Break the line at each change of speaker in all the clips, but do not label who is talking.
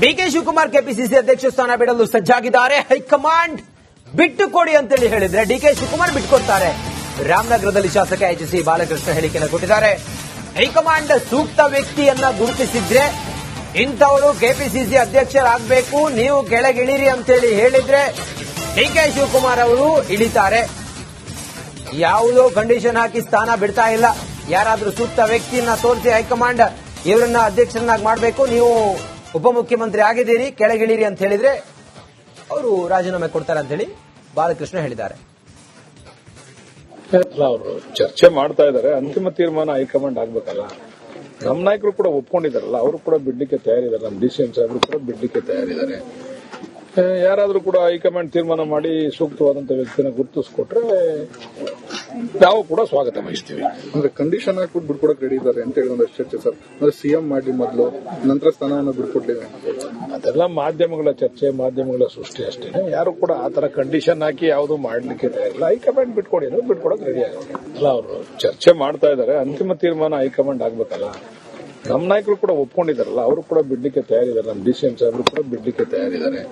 DK Shivakumar KPCC ಅಧ್ಯಕ್ಷ ಸ್ಥಾನ ಬಿಡಲು ಸಜ್ಜಾಗಿದ್ದಾರೆ. ಹೈಕಮಾಂಡ್ ಬಿಟ್ಟು ಕೊಡಿ ಅಂತೇಳಿ ಹೇಳಿದ್ರೆ ಡಿಕೆ ಶಿವಕುಮಾರ್ ಬಿಟ್ಟುಕೊಡ್ತಾರೆ. ರಾಮನಗರದಲ್ಲಿ ಶಾಸಕ ಎಚ್.ಸಿ. ಬಾಲಕೃಷ್ಣ ಹೇಳಿಕೆಯನ್ನು ಕೊಟ್ಟಿದ್ದಾರೆ. ಹೈಕಮಾಂಡ್ ಸೂಕ್ತ ವ್ಯಕ್ತಿಯನ್ನ ಗುರುತಿಸಿದ್ರೆ ಇಂಥವರು ಕೆಪಿಸಿಸಿ ಅಧ್ಯಕ್ಷರಾಗಬೇಕು, ನೀವು ಕೆಳಗಿಳಿರಿ ಅಂತೇಳಿ ಹೇಳಿದ್ರೆ ಡಿಕೆ ಶಿವಕುಮಾರ್ ಅವರು ಇಳಿತಾರೆ. ಯಾವುದೋ ಕಂಡೀಷನ್ ಹಾಕಿ ಸ್ಥಾನ ಬಿಡ್ತಾ ಇಲ್ಲ. ಯಾರಾದ್ರೂ ಸೂಕ್ತ ವ್ಯಕ್ತಿಯನ್ನ ತೋರಿಸಿ ಹೈಕಮಾಂಡ್ ಇವರನ್ನ ಅಧ್ಯಕ್ಷರನ್ನಾಗಿ ಮಾಡಬೇಕು, ನೀವು ಉಪಮುಖ್ಯಮಂತ್ರಿ ಆಗಿದ್ದೀರಿ, ಕೆಳಗಿಳಿರಿ ಅಂತ ಹೇಳಿದ್ರೆ ಅವರು ರಾಜೀನಾಮೆ ಕೊಡ್ತಾರೆ ಅಂತ ಹೇಳಿ ಬಾಲಕೃಷ್ಣ ಹೇಳಿದ್ದಾರೆ.
ಅವರು ಚರ್ಚೆ ಮಾಡ್ತಾ ಇದ್ದಾರೆ. ಅಂತಿಮ ತೀರ್ಮಾನ ಹೈಕಮಾಂಡ್ ಆಗ್ಬೇಕಲ್ಲ. ನಮ್ಮ ನಾಯಕರು ಕೂಡ ಒಪ್ಕೊಂಡಿದಾರಲ್ಲ, ಅವರು ಕೂಡ ಬಿಡ್ಲಿಕ್ಕೆ ತಯಾರಿದ್ದಾರೆ. ನಮ್ಮ ಡಿ.ಸಿ.ಎಂ ಸಾಹೇಬರು ಕೂಡ ಬಿಡ್ಲಿಕ್ಕೆ ತಯಾರಿದ್ದಾರೆ. ಯಾರಾದ್ರೂ ಕೂಡ ಹೈಕಮಾಂಡ್ ತೀರ್ಮಾನ ಮಾಡಿ ಸೂಕ್ತವಾದಂತಹ ವ್ಯಕ್ತಿನ ಗುರುತಿಸ್ಕೊಟ್ರೆ ನಾವು ಕೂಡ ಸ್ವಾಗತ ಬಯಸ್ತೀವಿ.
ಅಂದ್ರೆ ಕಂಡೀಷನ್ ಹಾಕ್ಬಿಟ್ಟು ಬಿಡ್ಕೊಡಕ್ ರೆಡಿ ಇದ್ದಾರೆ ಅಂತ ಹೇಳಿ ಒಂದಷ್ಟು ಚರ್ಚೆ ಸರ್. ಅಂದ್ರೆ ಸಿಎಂ ಮಾಡಿ ಮೊದಲು ನಂತರ ಸ್ಥಾನವನ್ನು ಬಿಡ್ಕೊಟ್ಟಿದೆ.
ಅದೆಲ್ಲ ಮಾಧ್ಯಮಗಳ ಚರ್ಚೆ, ಮಾಧ್ಯಮಗಳ ಸೃಷ್ಟಿ ಅಷ್ಟೇ. ಯಾರು ಕೂಡ ಆತರ ಕಂಡೀಷನ್ ಹಾಕಿ ಯಾವುದು ಮಾಡ್ಲಿಕ್ಕೆ ತಯಾರಿಲ್ಲ. ಹೈಕಮಾಂಡ್ ಬಿಟ್ಕೊಡಿ ಅಂದ್ರೆ ಬಿಟ್ಕೊಡಕ್ ರೆಡಿ ಆಗುತ್ತೆ. ಅಲ್ಲ, ಅವರು ಚರ್ಚೆ ಮಾಡ್ತಾ ಇದ್ದಾರೆ. ಅಂತಿಮ ತೀರ್ಮಾನ ಹೈಕಮಾಂಡ್ ಆಗ್ಬೇಕಲ್ಲ. ನಮ್ಮ ನಾಯಕರು ಕೂಡ ಒಪ್ಕೊಂಡಿದಾರಲ್ಲ, ಅವರು ಕೂಡ ಬಿಡ್ಲಿಕ್ಕೆ ತಯಾರಿದ್ದಾರೆ. ನಮ್ಮ ಡಿ.ಸಿ.ಎಂ ಸಾಹೇಬರು ಕೂಡ ಬಿಡ್ಲಿಕ್ಕೆ ತಯಾರಿದ್ದಾರೆ.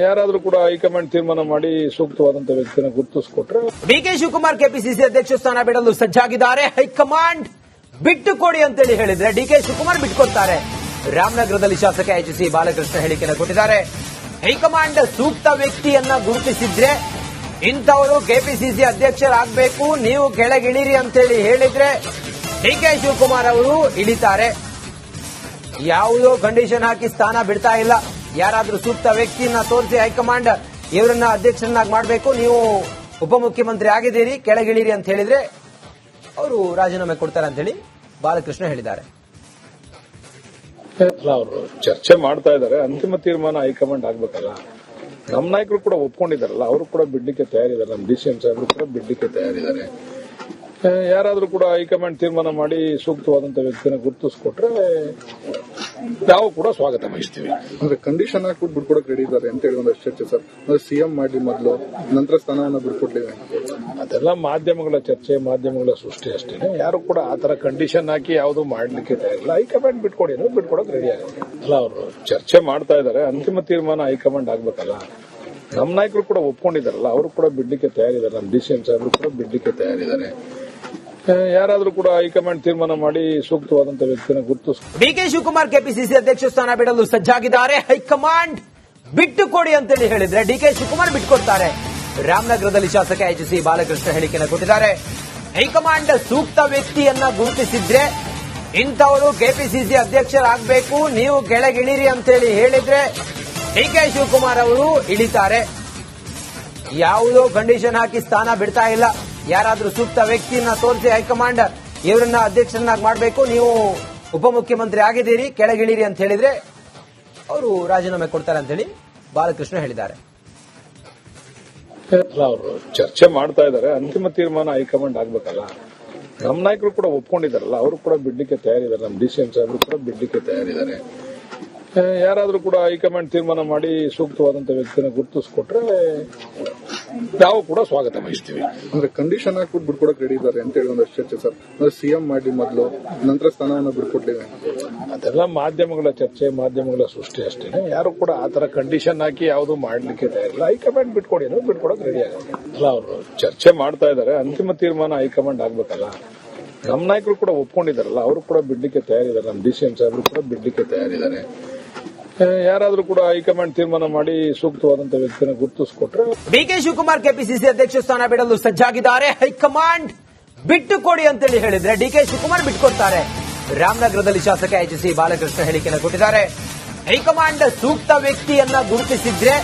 ಯಾರಾದ್ರೂ ಕೂಡ ಹೈಕಮಾಂಡ್ ತೀರ್ಮಾನ ಮಾಡಿ ಸೂಕ್ತವಾದಂತಹ ವ್ಯಕ್ತಿನ ಗುರುತಿಸ್ಕೊಟ್ರೆ.
ಡಿಕೆ ಶಿವಕುಮಾರ್ ಕೆಪಿಸಿಸಿ ಅಧ್ಯಕ್ಷ ಸ್ಥಾನ ಬಿಡಲು ಸಜ್ಜಾಗಿದ್ದಾರೆ. ಹೈಕಮಾಂಡ್ ಬಿಟ್ಟು ಕೊಡಿ ಅಂತೇಳಿ ಹೇಳಿದ್ರೆ ಡಿಕೆ ಶಿವಕುಮಾರ್ ಬಿಟ್ಟುಕೊಡ್ತಾರೆ. ರಾಮನಗರದಲ್ಲಿ ಶಾಸಕ ಎಚ್.ಸಿ. ಬಾಲಕೃಷ್ಣ ಹೇಳಿಕೆಯನ್ನು ಕೊಟ್ಟಿದ್ದಾರೆ. ಹೈಕಮಾಂಡ್ ಸೂಕ್ತ ವ್ಯಕ್ತಿಯನ್ನ ಗುರುತಿಸಿದ್ರೆ ಇಂಥವರು ಕೆಪಿಸಿಸಿ ಅಧ್ಯಕ್ಷರಾಗಬೇಕು, ನೀವು ಕೆಳಗಿಳಿರಿ ಅಂತೇಳಿ ಹೇಳಿದ್ರೆ ಡಿಕೆ ಶಿವಕುಮಾರ್ ಅವರು ಇಳಿತಾರೆ. ಯಾವುದೋ ಕಂಡೀಷನ್ ಹಾಕಿ ಸ್ಥಾನ ಬಿಡ್ತಾ ಇಲ್ಲ. ಯಾರಾದ್ರೂ ಸೂಕ್ತ ವ್ಯಕ್ತಿಯನ್ನ ತೋರಿಸಿ ಹೈಕಮಾಂಡ್ ಇವರನ್ನ ಅಧ್ಯಕ್ಷರನ್ನಾಗಿ ಮಾಡಬೇಕು, ನೀವು ಉಪಮುಖ್ಯಮಂತ್ರಿ ಆಗಿದ್ದೀರಿ, ಕೆಳಗಿಳಿರಿ ಅಂತ ಹೇಳಿದ್ರೆ ಅವರು ರಾಜೀನಾಮೆ ಕೊಡ್ತಾರೆ ಅಂತ ಹೇಳಿ ಬಾಲಕೃಷ್ಣ ಹೇಳಿದ್ದಾರೆ.
ಅವರು ಚರ್ಚೆ ಮಾಡ್ತಾ ಇದ್ದಾರೆ. ಅಂತಿಮ ತೀರ್ಮಾನ ಹೈಕಮಾಂಡ್ ಆಗ್ಬೇಕಲ್ಲ. ನಮ್ಮ ನಾಯಕರು ಕೂಡ ಒಪ್ಕೊಂಡಿದಾರಲ್ಲ, ಅವರು ಕೂಡ ಬಿಡ್ಲಿಕ್ಕೆ ತಯಾರಿದ್ದಾರೆ. ನಮ್ಮ ಡಿ.ಸಿ.ಎಂ ಸಾಹೇಬರು ಕೂಡ ಬಿಡ್ಲಿಕ್ಕೆ ತಯಾರಿದ್ದಾರೆ. ಯಾರಾದ್ರೂ ಕೂಡ ಹೈಕಮಾಂಡ್ ತೀರ್ಮಾನ ಮಾಡಿ ಸೂಕ್ತವಾದಂತಹ ವ್ಯಕ್ತಿನ ಗುರುತಿಸ್ಕೊಟ್ರೆ ನಾವು ಕೂಡ ಸ್ವಾಗತ ಬಯಸ್ತೀವಿ.
ಅಂದ್ರೆ ಕಂಡೀಷನ್ ಹಾಕ್ಬಿಟ್ಟು ಬಿಡ್ಕೊಡಕ್ ರೆಡಿ ಇದ್ದಾರೆ ಅಂತ ಹೇಳಿ ಒಂದಷ್ಟು ಚರ್ಚೆ ಸರ್. ಅಂದ್ರೆ ಸಿಎಂ ಮಾಡಿ ಮೊದಲು ನಂತರ ಸ್ಥಾನವನ್ನು ಬಿಡ್ಕೊಟ್ಟಿದೆ.
ಅದೆಲ್ಲ ಮಾಧ್ಯಮಗಳ ಚರ್ಚೆ, ಮಾಧ್ಯಮಗಳ ಸೃಷ್ಟಿ ಅಷ್ಟೇ. ಯಾರು ಕೂಡ ಆತರ ಕಂಡೀಷನ್ ಹಾಕಿ ಯಾವುದು ಮಾಡ್ಲಿಕ್ಕೆ ತಯಾರಿಲ್ಲ. ಹೈಕಮಾಂಡ್ ಬಿಟ್ಕೊಡಿ ಅಂದ್ರೆ ಬಿಟ್ಕೊಡಕ್ ರೆಡಿ ಆಗುತ್ತೆ. ಅಲ್ಲ, ಅವರು ಚರ್ಚೆ ಮಾಡ್ತಾ ಇದ್ದಾರೆ. ಅಂತಿಮ ತೀರ್ಮಾನ ಹೈಕಮಾಂಡ್ ಆಗ್ಬೇಕಲ್ಲ. ನಮ್ಮ ನಾಯಕರು ಕೂಡ ಒಪ್ಕೊಂಡಿದಾರಲ್ಲ, ಅವರು ಕೂಡ ಬಿಡ್ಲಿಕ್ಕೆ ತಯಾರಿದ್ದಾರೆ. ನಮ್ಮ ಡಿ.ಸಿ.ಎಂ ಸಾಹೇಬರು ಕೂಡ ಬಿಡ್ಲಿಕ್ಕೆ ತಯಾರಿದ್ದಾರೆ. ಯಾರಾದ್ರೂ ಕೂಡ ಹೈಕಮಾಂಡ್ ತೀರ್ಮಾನ ಮಾಡಿ ಸೂಕ್ತವಾದಂತಹ ವ್ಯಕ್ತಿನ ಗುರುತಿಸ್ತಾರೆ.
ಡಿಕೆ ಶಿವಕುಮಾರ್ ಕೆಪಿಸಿಸಿ ಅಧ್ಯಕ್ಷ ಸ್ಥಾನ ಬಿಡಲು ಸಜ್ಜಾಗಿದ್ದಾರೆ. ಹೈಕಮಾಂಡ್ ಬಿಟ್ಟು ಕೊಡಿ ಅಂತೇಳಿ ಹೇಳಿದ್ರೆ ಡಿಕೆ ಶಿವಕುಮಾರ್ ಬಿಟ್ಟುಕೊಡ್ತಾರೆ. ರಾಮನಗರದಲ್ಲಿ ಶಾಸಕ ಎಚ್.ಸಿ. ಬಾಲಕೃಷ್ಣ ಹೇಳಿಕೆಯನ್ನು ಕೊಟ್ಟಿದ್ದಾರೆ. ಹೈಕಮಾಂಡ್ ಸೂಕ್ತ ವ್ಯಕ್ತಿಯನ್ನ ಗುರುತಿಸಿದ್ರೆ ಇಂಥವರು ಕೆಪಿಸಿಸಿ ಅಧ್ಯಕ್ಷರಾಗಬೇಕು, ನೀವು ಕೆಳಗಿಳಿರಿ ಅಂತೇಳಿ ಹೇಳಿದ್ರೆ ಡಿಕೆ ಶಿವಕುಮಾರ್ ಅವರು ಇಳಿತಾರೆ. ಯಾವುದೋ ಕಂಡೀಷನ್ ಹಾಕಿ ಸ್ಥಾನ ಬಿಡ್ತಾ ಇಲ್ಲ. ಯಾರಾದ್ರೂ ಸೂಕ್ತ ವ್ಯಕ್ತಿಯನ್ನ ತೋರಿಸಿ ಹೈಕಮಾಂಡ್ ಇವರನ್ನ ಅಧ್ಯಕ್ಷರನ್ನಾಗಿ ಮಾಡಬೇಕು, ನೀವು ಉಪಮುಖ್ಯಮಂತ್ರಿ ಆಗಿದ್ದೀರಿ, ಕೆಳಗಿಳಿರಿ ಅಂತ ಹೇಳಿದ್ರೆ ಅವರು ರಾಜೀನಾಮೆ ಕೊಡ್ತಾರೆ ಅಂತ ಹೇಳಿ ಬಾಲಕೃಷ್ಣ ಹೇಳಿದ್ದಾರೆ.
ಅವರು ಚರ್ಚೆ ಮಾಡ್ತಾ ಇದ್ದಾರೆ. ಅಂತಿಮ ತೀರ್ಮಾನ ಹೈಕಮಾಂಡ್ ಆಗ್ಬೇಕಲ್ಲ. ನಮ್ಮ ನಾಯಕರು ಕೂಡ ಒಪ್ಕೊಂಡಿದಾರಲ್ಲ, ಅವರು ಕೂಡ ಬಿಡ್ಲಿಕ್ಕೆ ತಯಾರಿದ್ದಾರೆ. ನಮ್ಮ ಡಿ.ಸಿ.ಎಂ ಸಾಹೇಬರು ಕೂಡ ಬಿಡ್ಲಿಕ್ಕೆ ತಯಾರಿದ್ದಾರೆ. ಯಾರಾದ್ರೂ ಕೂಡ ಹೈಕಮಾಂಡ್ ತೀರ್ಮಾನ ಮಾಡಿ ಸೂಕ್ತವಾದಂತಹ ವ್ಯಕ್ತಿನ ಗುರುತಿಸ್ಕೊಟ್ರೆ ನಾವು ಕೂಡ ಸ್ವಾಗತ ಬಯಸ್ತೀವಿ.
ಅಂದ್ರೆ ಕಂಡೀಷನ್ ಹಾಕ್ಬಿಟ್ಟು ಬಿಡ್ಕೊಡಕ್ ರೆಡಿ ಇದ್ದಾರೆ ಅಂತ ಹೇಳಿ ಒಂದಷ್ಟು ಚರ್ಚೆ ಸರ್. ಅಂದ್ರೆ ಸಿಎಂ ಮಾಡಿ ಮೊದಲು ನಂತರ ಸ್ಥಾನವನ್ನು ಬಿಡ್ಕೊಟ್ಟಿದೆ.
ಅದೆಲ್ಲ ಮಾಧ್ಯಮಗಳ ಚರ್ಚೆ, ಮಾಧ್ಯಮಗಳ ಸೃಷ್ಟಿ ಅಷ್ಟೇ. ಯಾರು ಕೂಡ ಆತರ ಕಂಡೀಷನ್ ಹಾಕಿ ಯಾವುದು ಮಾಡ್ಲಿಕ್ಕೆ ತಯಾರಿಲ್ಲ. ಹೈಕಮಾಂಡ್ ಬಿಟ್ಕೊಡಿ ಅಂದ್ರೆ ಬಿಟ್ಕೊಡಕ್ ರೆಡಿ ಆಗುತ್ತೆ. ಅಲ್ಲ, ಅವರು ಚರ್ಚೆ ಮಾಡ್ತಾ ಇದ್ದಾರೆ. ಅಂತಿಮ ತೀರ್ಮಾನ ಹೈಕಮಾಂಡ್ ಆಗ್ಬೇಕಲ್ಲ. ನಮ್ಮ ನಾಯಕರು ಕೂಡ ಒಪ್ಕೊಂಡಿದಾರಲ್ಲ, ಅವರು ಕೂಡ ಬಿಡ್ಲಿಕ್ಕೆ ತಯಾರಿದ್ದಾರೆ. ನಮ್ಮ ಡಿ.ಸಿ.ಎಂ ಸಾಹೇಬರು ಕೂಡ ಬಿಡ್ಲಿಕ್ಕೆ ತಯಾರಿದ್ದಾರೆ. ಯಾರಾದ್ರೂ ಕೂಡ ಹೈಕಮಾಂಡ್ ತೀರ್ಮಾನ ಮಾಡಿ ಸೂಕ್ತವಾದಂತಹ ವ್ಯಕ್ತಿನ ಗುರುತಿಸ್ಕೊಟ್ರೆ.
ಡಿಕೆ ಶಿವಕುಮಾರ್ ಕೆಪಿಸಿಸಿ ಅಧ್ಯಕ್ಷ ಸ್ಥಾನ ಬಿಡಲು ಸಜ್ಜಾಗಿದ್ದಾರೆ. ಹೈಕಮಾಂಡ್ ಬಿಟ್ಟು ಕೊಡಿ ಅಂತೇಳಿ ಹೇಳಿದ್ರೆ ಡಿಕೆ ಶಿವಕುಮಾರ್ ಬಿಟ್ಟುಕೊಡ್ತಾರೆ. ರಾಮನಗರದಲ್ಲಿ ಶಾಸಕ ಎಚ್.ಸಿ. ಬಾಲಕೃಷ್ಣ ಹೇಳಿಕೆಯನ್ನು ಕೊಟ್ಟಿದ್ದಾರೆ. ಹೈಕಮಾಂಡ್ ಸೂಕ್ತ ವ್ಯಕ್ತಿಯನ್ನ ಗುರುತಿಸಿದ್ರೆ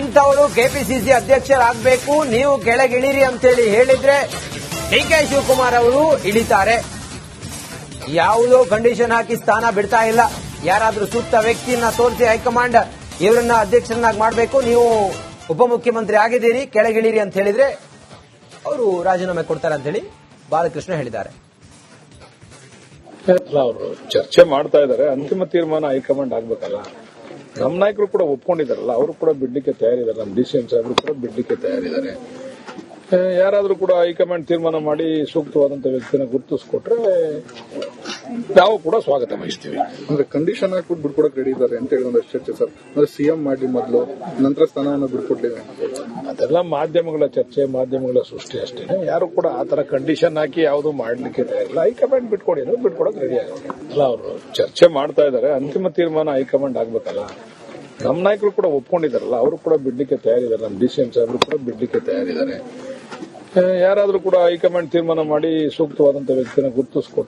ಇಂಥವರು ಕೆಪಿಸಿಸಿ ಅಧ್ಯಕ್ಷರಾಗಬೇಕು, ನೀವು ಕೆಳಗಿಳಿರಿ ಅಂತೇಳಿ ಹೇಳಿದ್ರೆ ಡಿಕೆ ಶಿವಕುಮಾರ್ ಅವರು ಇಳಿತಾರೆ. ಯಾವುದೋ ಕಂಡೀಷನ್ ಹಾಕಿ ಸ್ಥಾನ ಬಿಡ್ತಾ ಇಲ್ಲ. ಯಾರಾದ್ರೂ ಸೂಕ್ತ ವ್ಯಕ್ತಿಯನ್ನ ತೋರಿಸಿ ಹೈಕಮಾಂಡ್ ಇವರನ್ನ ಅಧ್ಯಕ್ಷರನ್ನಾಗಿ ಮಾಡಬೇಕು, ನೀವು ಉಪಮುಖ್ಯಮಂತ್ರಿ ಆಗಿದ್ದೀರಿ, ಕೆಳಗಿಳಿರಿ ಅಂತ ಹೇಳಿದ್ರೆ ಅವರು ರಾಜೀನಾಮೆ ಕೊಡ್ತಾರೆ ಅಂತ ಹೇಳಿ ಬಾಲಕೃಷ್ಣ ಹೇಳಿದ್ದಾರೆ.
ಅವರು ಚರ್ಚೆ ಮಾಡ್ತಾ ಇದ್ದಾರೆ. ಅಂತಿಮ ತೀರ್ಮಾನ ಹೈಕಮಾಂಡ್ ಆಗ್ಬೇಕಲ್ಲ. ನಮ್ಮ ನಾಯಕರು ಕೂಡ ಒಪ್ಕೊಂಡಿದಾರಲ್ಲ, ಅವರು ಕೂಡ ಬಿಡ್ಲಿಕ್ಕೆ ತಯಾರಿದ್ದಾರೆ. ನಮ್ಮ ಡಿ.ಸಿ.ಎಂ ಸಾಹೇಬರು ಕೂಡ ಬಿಡ್ಲಿಕ್ಕೆ ತಯಾರಿದ್ದಾರೆ. ಯಾರಾದ್ರೂ ಕೂಡ ಹೈಕಮಾಂಡ್ ತೀರ್ಮಾನ ಮಾಡಿ ಸೂಕ್ತವಾದಂತಹ ವ್ಯಕ್ತಿನ ಗುರುತಿಸ್ಕೊಟ್ರೆ ನಾವು ಕೂಡ ಸ್ವಾಗತ ಬಯಸ್ತೀವಿ.
ಅಂದ್ರೆ ಕಂಡೀಷನ್ ಹಾಕ್ಬಿಟ್ಟು ಬಿಡ್ಕೊಡಕ್ ರೆಡಿ ಇದ್ದಾರೆ ಅಂತ ಹೇಳಿ ಒಂದಷ್ಟು ಚರ್ಚೆ ಸರ್. ಅಂದ್ರೆ ಸಿಎಂ ಮಾಡಿ ಮೊದಲು ನಂತರ ಸ್ಥಾನವನ್ನು ಬಿಡ್ಕೊಡ್ಲಿದೆ.
ಅದೆಲ್ಲ ಮಾಧ್ಯಮಗಳ ಚರ್ಚೆ, ಮಾಧ್ಯಮಗಳ ಸೃಷ್ಟಿ ಅಷ್ಟೇ. ಯಾರು ಕೂಡ ಆತರ ಕಂಡೀಷನ್ ಹಾಕಿ ಯಾವುದು ಮಾಡ್ಲಿಕ್ಕೆ ತಯಾರಿಲ್ಲ. ಹೈಕಮಾಂಡ್ ಬಿಟ್ಕೊಡಿ ಅಂದ್ರೆ ಬಿಟ್ಕೊಡಕ್ ರೆಡಿ ಆಗುತ್ತೆ. ಅಲ್ಲ, ಅವರು ಚರ್ಚೆ ಮಾಡ್ತಾ ಇದ್ದಾರೆ, ಅಂತಿಮ ತೀರ್ಮಾನ ಹೈಕಮಾಂಡ್ ಆಗ್ಬೇಕಲ್ಲ. ನಮ್ಮ ನಾಯಕರು ಕೂಡ ಒಪ್ಕೊಂಡಿದಾರಲ್ಲ, ಅವರು ಕೂಡ ಬಿಡ್ಲಿಕ್ಕೆ ತಯಾರಿದ್ದಾರೆ. ನಮ್ಮ ಡಿಸಿಎಂ ಸಾಹೇಬರು ಕೂಡ ಬಿಡ್ಲಿಕ್ಕೆ ತಯಾರಿದ್ದಾರೆ. ಯಾರಾದ್ರೂ ಕೂಡ ಹೈಕಮಾಂಡ್ ತೀರ್ಮಾನ ಮಾಡಿ ಸೂಕ್ತವಾದಂತ ವ್ಯಕ್ತಿನ ಗುರುತಿಸ್ಕೊಟ್ಟು